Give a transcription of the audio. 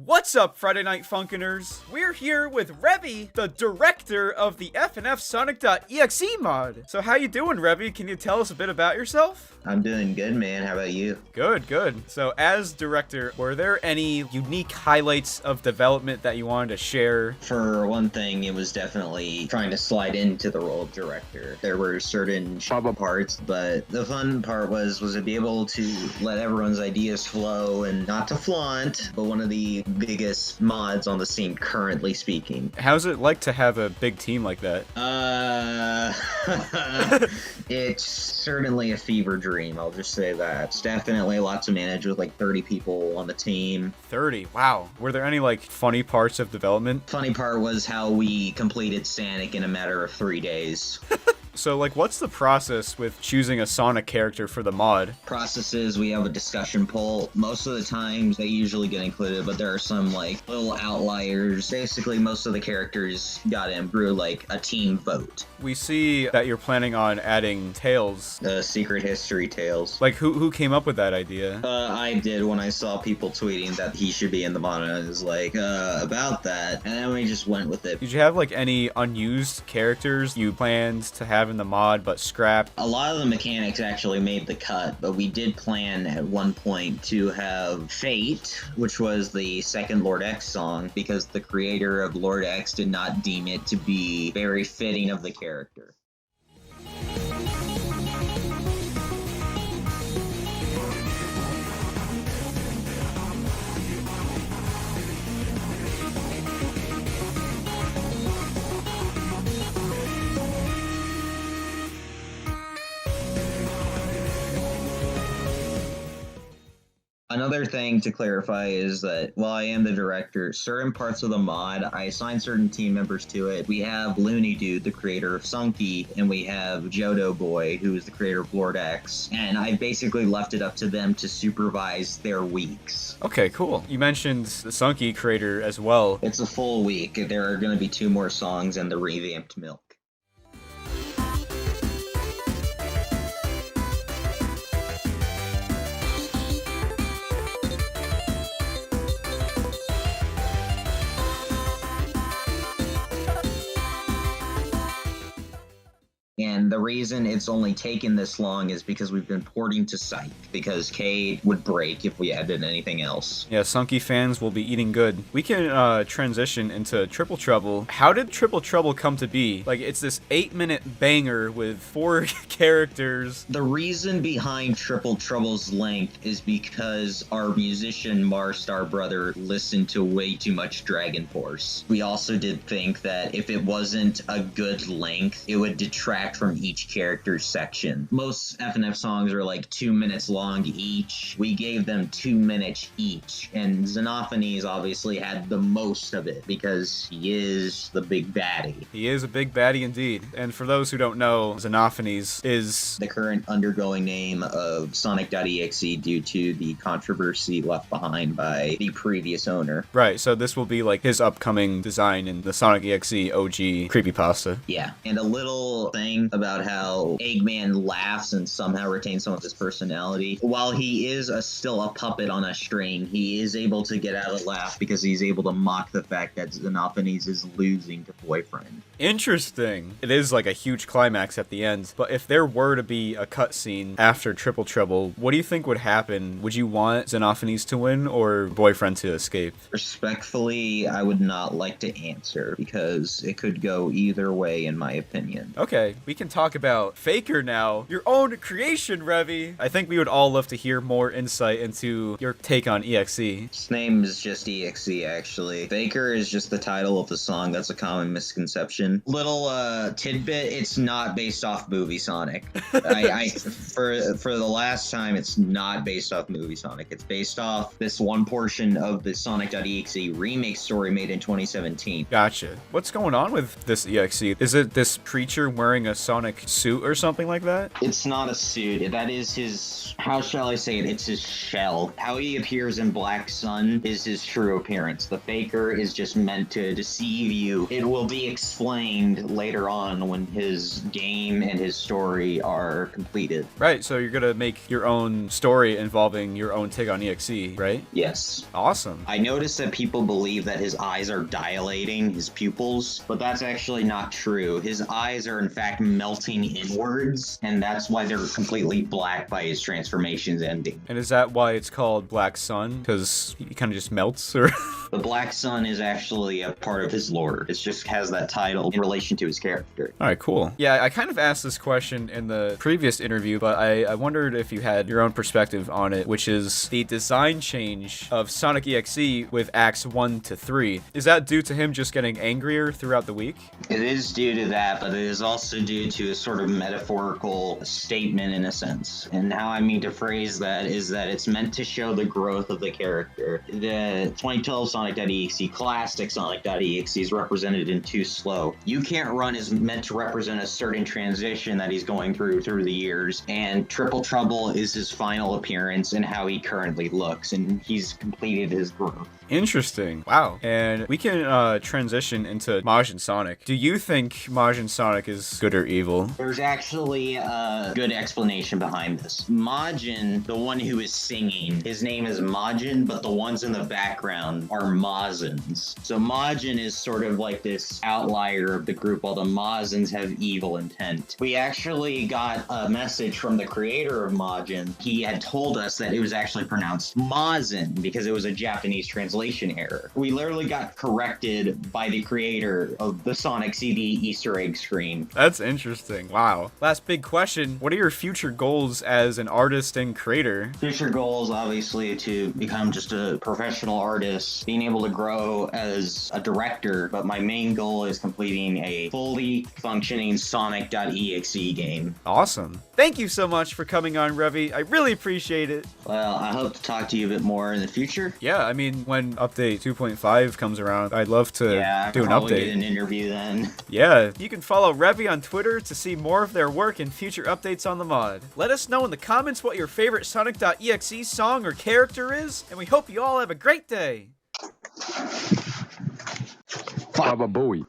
What's up, Friday Night Funkiners? We're here with Revy, the director of the FNF Sonic.exe mod. So how you doing, Revy? Can you tell us a bit about yourself? I'm doing good, man. How about you? Good, good. So as director, were there any unique highlights of development that you wanted to share? For one thing, it was definitely trying to slide into the role of director. There were certain trouble parts, but the fun part was to be able to let everyone's ideas flow and not to flaunt, but one of the biggest mods on the scene currently speaking. How's it like to have a big team like that? It's certainly a fever dream, I'll just say that. It's definitely a lot to manage with like 30 people on the team. 30, wow. Were there any like funny parts of development? Funny part was how we completed Sonic in a matter of 3 days. So, like, what's the process with choosing a Sonic character for the mod? Processes, we have a discussion poll. Most of the times they usually get included, but there are some like little outliers. Basically, most of the characters got in through like a team vote. We see that you're planning on adding Tails. Secret history tales. Like, who came up with that idea? I did when I saw people tweeting that he should be in the mod, and I was like, about that. And then we just went with it. Did you have like any unused characters you planned to have in the mod but scrapped? A lot of the mechanics actually made the cut, but we did plan at one point to have Fate, which was the second Lord X song, because the creator of Lord X did not deem it to be very fitting of the character. Another thing to clarify is that while I am the director, certain parts of the mod, I assign certain team members to it. We have Looney Dude, the creator of Sunky, and we have Jodo Boy, who is the creator of Lord X. And I basically left it up to them to supervise their weeks. Okay, cool. You mentioned the Sunky creator as well. It's a full week. There are going to be 2 more songs and the revamped Milk. And the reason it's only taken this long is because we've been porting to Psych, because K would break if we added anything else. Yeah, Sunky fans will be eating good. We can transition into Triple Trouble. How did Triple Trouble come to be? Like, it's this 8-minute banger with 4 characters. The reason behind Triple Trouble's length is because our musician Mars Starbrother listened to way too much Dragon Force. We also did think that if it wasn't a good length, it would detract from each character's section. Most FNF songs are like 2 minutes long each. We gave them 2 minutes each, and Xenophanes obviously had the most of it because he is the big baddie. He is a big baddie indeed. And for those who don't know, Xenophanes is the current undergoing name of Sonic.exe due to the controversy left behind by the previous owner. Right, so this will be like his upcoming design in the Sonic.exe OG creepypasta. Yeah, and a little thing about how Eggman laughs and somehow retains some of his personality. While he is still a puppet on a string, he is able to get out a laugh because he's able to mock the fact that Xenophanes is losing to Boyfriend. Interesting. It is like a huge climax at the end, but if there were to be a cutscene after Triple Trouble, what do you think would happen? Would you want Xenophanes to win or Boyfriend to escape? Respectfully, I would not like to answer because it could go either way in my opinion. Okay, we can talk about Faker now. Your own creation, Revy. I think we would all love to hear more insight into your take on EXE. His name is just EXE, actually. Faker is just the title of the song. That's a common misconception. Little tidbit, it's not based off movie Sonic. For the last time, it's not based off movie Sonic. It's based off this one portion of the Sonic.exe remake story made in 2017. Gotcha. What's going on with this EXE? Is it this creature wearing a Sonic suit or something like that? It's not a suit. That is his, how shall I say it? It's his shell. How he appears in Black Sun is his true appearance. The Faker is just meant to deceive you. It will be explained later on when his game and his story are completed. Right, so you're gonna make your own story involving your own take on EXE, right? Yes. Awesome. I noticed that people believe that his eyes are dilating, his pupils, but that's actually not true. His eyes are in fact melting inwards, and that's why they're completely black by his transformations ending. And is that why it's called Black Sun? Because he kind of just melts, or? The Black Sun is actually a part of his lore. It just has that title in relation to his character. All right, cool. Yeah, I kind of asked this question in the previous interview, but I wondered if you had your own perspective on it, which is the design change of Sonic EXE with Acts 1 to 3. Is that due to him just getting angrier throughout the week? It is due to that, but it is also due to a sort of metaphorical statement in a sense. And how I mean to phrase that is that it's meant to show the growth of the character. The 2012 Sonic.exe, classic Sonic.exe is represented in Too Slow. You Can't Run is meant to represent a certain transition that he's going through the years, and Triple Trouble is his final appearance and how he currently looks, and he's completed his growth. Interesting. Wow. And we can transition into Majin Sonic. Do you think Majin Sonic is good or evil? There's actually a good explanation behind this. Majin, the one who is singing, his name is Majin, but the ones in the background are Mazins. So Majin is sort of like this outlier of the group, while the Mazins have evil intent. We actually got a message from the creator of Majin. He had told us that it was actually pronounced Mazin because it was a Japanese translation error. We literally got corrected by the creator of the Sonic CD Easter egg screen. That's interesting. Wow. Last big question. What are your future goals as an artist and creator? Future goals, obviously, to become just a professional artist, being able to grow as a director, but my main goal is completing a fully functioning Sonic.exe game. Awesome. Thank you so much for coming on, Revy. I really appreciate it. Well, I hope to talk to you a bit more in the future. Yeah, I mean, when update 2.5 comes around, I'd love to do an update. Get an interview then. Yeah, you can follow Revy on Twitter to see more of their work and future updates on the mod. Let us know in the comments what your favorite Sonic.exe song or character is, and we hope you all have a great day. Baba Booey.